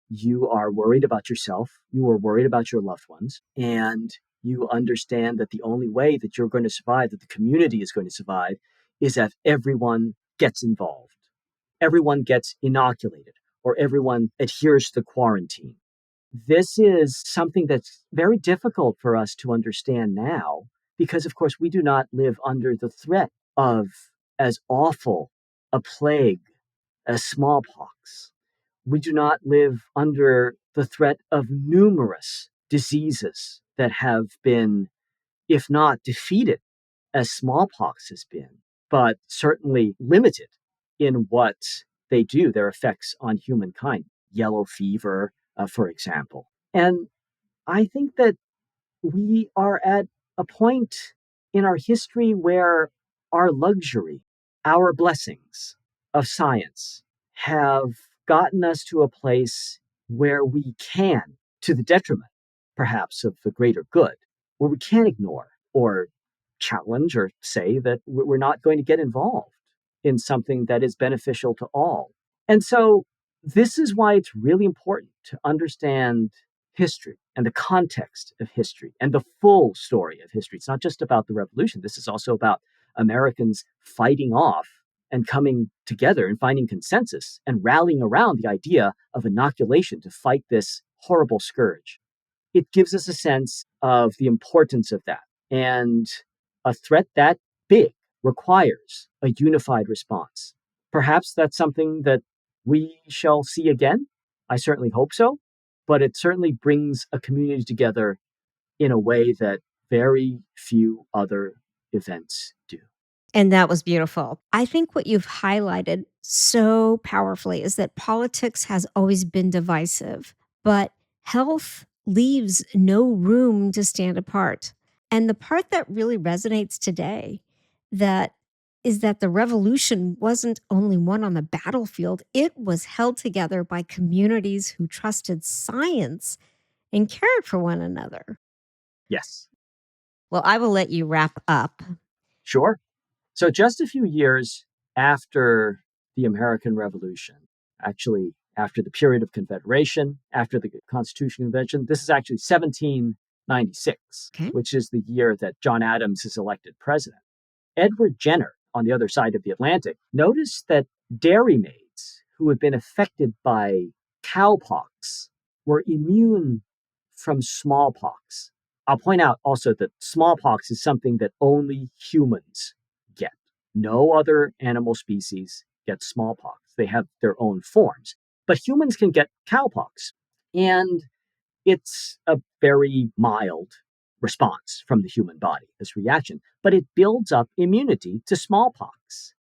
you are worried about yourself, you are worried about your loved ones, and you understand that the only way that you're going to survive, that the community is going to survive, is if everyone gets involved. Everyone gets inoculated, or everyone adheres to the quarantine. This is something that's very difficult for us to understand now because, of course, we do not live under the threat of as awful a plague as smallpox. We do not live under the threat of numerous diseases that have been, if not defeated as smallpox has been, but certainly limited in what they do, their effects on humankind. Yellow fever, for example. And I think that we are at a point in our history where our luxury, our blessings of science have gotten us to a place where we can, to the detriment perhaps of the greater good, where we can't ignore or challenge or say that we're not going to get involved in something that is beneficial to all. And so this is why it's really important to understand history and the context of history and the full story of history. It's not just about the revolution. This is also about Americans fighting off and coming together and finding consensus and rallying around the idea of inoculation to fight this horrible scourge. It gives us a sense of the importance of that. And a threat that big requires a unified response. Perhaps that's something that we shall see again. I certainly hope so. But it certainly brings a community together in a way that very few other events do. And that was beautiful. I think what you've highlighted so powerfully is that politics has always been divisive, but health leaves no room to stand apart. And the part that really resonates today that is that the revolution wasn't only won on the battlefield, it was held together by communities who trusted science and cared for one another. Yes. Well, I will let you wrap up. Sure. So just a few years after the American Revolution, actually after the period of Confederation, after the Constitutional Convention, this is actually 1796, Okay. which is the year that John Adams is elected president. Edward Jenner, on the other side of the Atlantic, noticed that dairymaids who had been affected by cowpox were immune from smallpox. I'll point out also that smallpox is something that only humans get. No other animal species get smallpox. They have their own forms. But humans can get cowpox. And it's a very mild response from the human body, this reaction, but it builds up immunity to smallpox.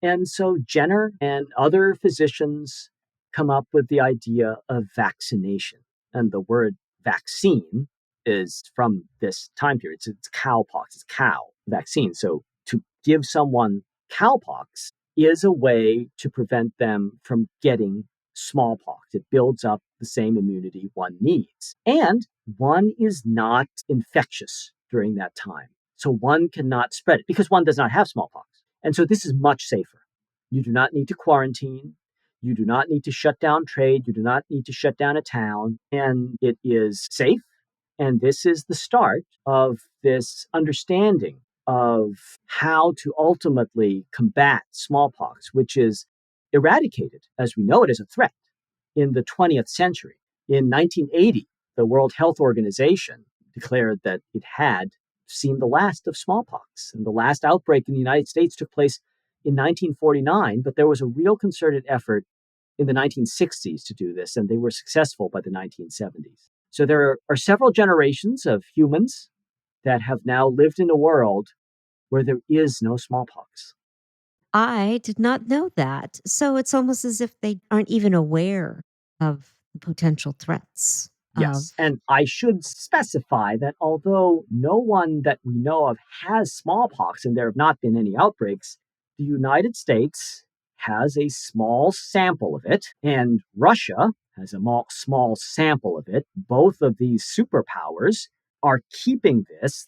And so Jenner and other physicians come up with the idea of vaccination. And the word vaccine is from this time period. It's cowpox, it's cow vaccine. So to give someone cowpox is a way to prevent them from getting smallpox. It builds up the same immunity one needs. And one is not infectious during that time. So one cannot spread it because one does not have smallpox. And so this is much safer. You do not need to quarantine. You do not need to shut down trade. You do not need to shut down a town. And it is safe. And this is the start of this understanding of how to ultimately combat smallpox, which is eradicated as we know it as a threat in the 20th century. In 1980, the World Health Organization declared that it had seen the last of smallpox. And the last outbreak in the United States took place in 1949, but there was a real concerted effort in the 1960s to do this, and they were successful by the 1970s. So there are several generations of humans that have now lived in a world where there is no smallpox. I did not know that. So it's almost as if they aren't even aware of the potential threats Yes. of. And I should specify that although no one that we know of has smallpox and there have not been any outbreaks, the United States has a small sample of it, and Russia has a small sample of it. Both of these superpowers are keeping this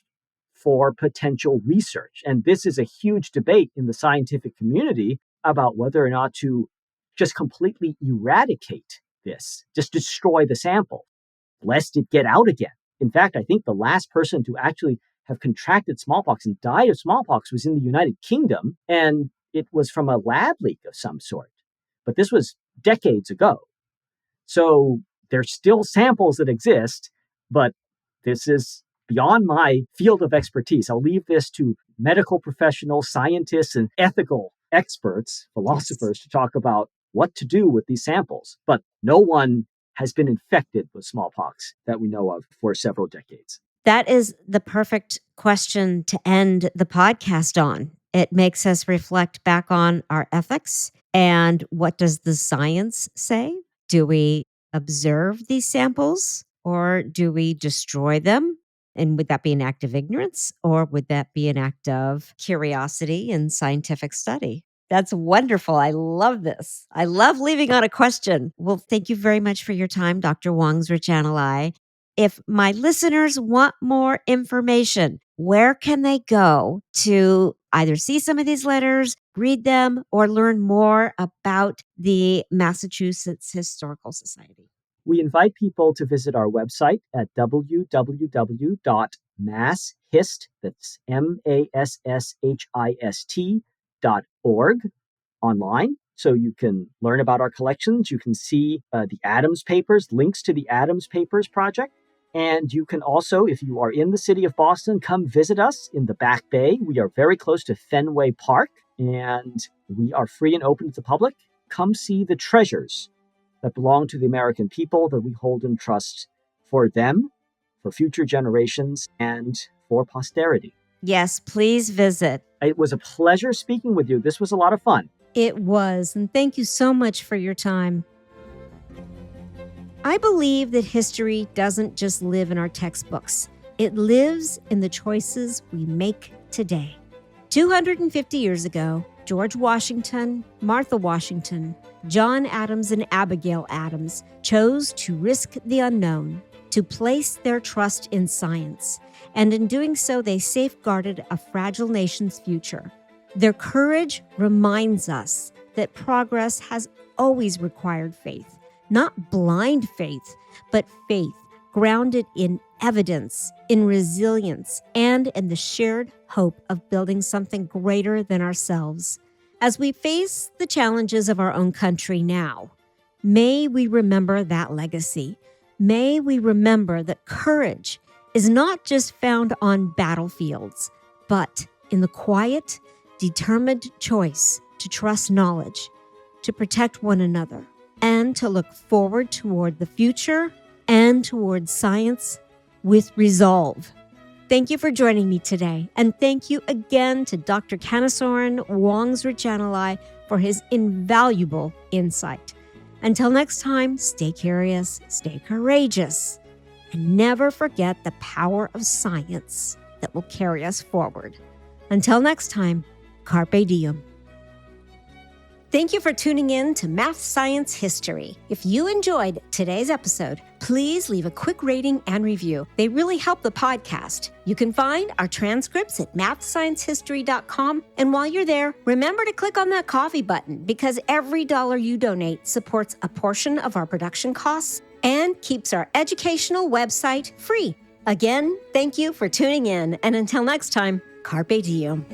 for potential research. And this is a huge debate in the scientific community about whether or not to just completely eradicate this, just destroy the sample, lest it get out again. In fact, I think the last person to actually have contracted smallpox and died of smallpox was in the United Kingdom, and it was from a lab leak of some sort. But this was decades ago. So there's still samples that exist, but this is beyond my field of expertise. I'll leave this to medical professionals, scientists, and ethical experts, philosophers, to talk about what to do with these samples. But no one has been infected with smallpox that we know of for several decades. That is the perfect question to end the podcast on. It makes us reflect back on our ethics and what does the science say? Do we observe these samples or do we destroy them? And would that be an act of ignorance or would that be an act of curiosity and scientific study? That's wonderful. I love this. I love leaving on a question. Well, thank you very much for your time, Dr. Wongsrichanalai. If my listeners want more information, where can they go to either see some of these letters, read them, or learn more about the Massachusetts Historical Society? We invite people to visit our website at www.masshist, that's MASSHIST.org, online. So you can learn about our collections. You can see the Adams Papers, links to the Adams Papers project. And you can also, if you are in the city of Boston, come visit us in the Back Bay. We are very close to Fenway Park, and we are free and open to the public. Come see the treasures that belong to the American people that we hold in trust for them, for future generations, and for posterity. Yes, please visit. It was a pleasure speaking with you. This was a lot of fun. It was, and thank you so much for your time. I believe that history doesn't just live in our textbooks. It lives in the choices we make today. 250 years ago, George Washington, Martha Washington, John Adams, and Abigail Adams chose to risk the unknown, to place their trust in science, and in doing so, they safeguarded a fragile nation's future. Their courage reminds us that progress has always required faith, not blind faith, but faith grounded in evidence, in resilience, and in the shared hope of building something greater than ourselves. As we face the challenges of our own country now, may we remember that legacy. May we remember that courage is not just found on battlefields, but in the quiet, determined choice to trust knowledge, to protect one another, and to look forward toward the future and toward science with resolve. Thank you for joining me today, and thank you again to Dr. Kanisorn Wongsrichanalai for his invaluable insight. Until next time, stay curious, stay courageous, and never forget the power of science that will carry us forward. Until next time, Carpe Diem. Thank you for tuning in to Math Science History. If you enjoyed today's episode, please leave a quick rating and review. They really help the podcast. You can find our transcripts at mathsciencehistory.com. And while you're there, remember to click on that coffee button because every dollar you donate supports a portion of our production costs and keeps our educational website free. Again, thank you for tuning in. And until next time, Carpe Diem.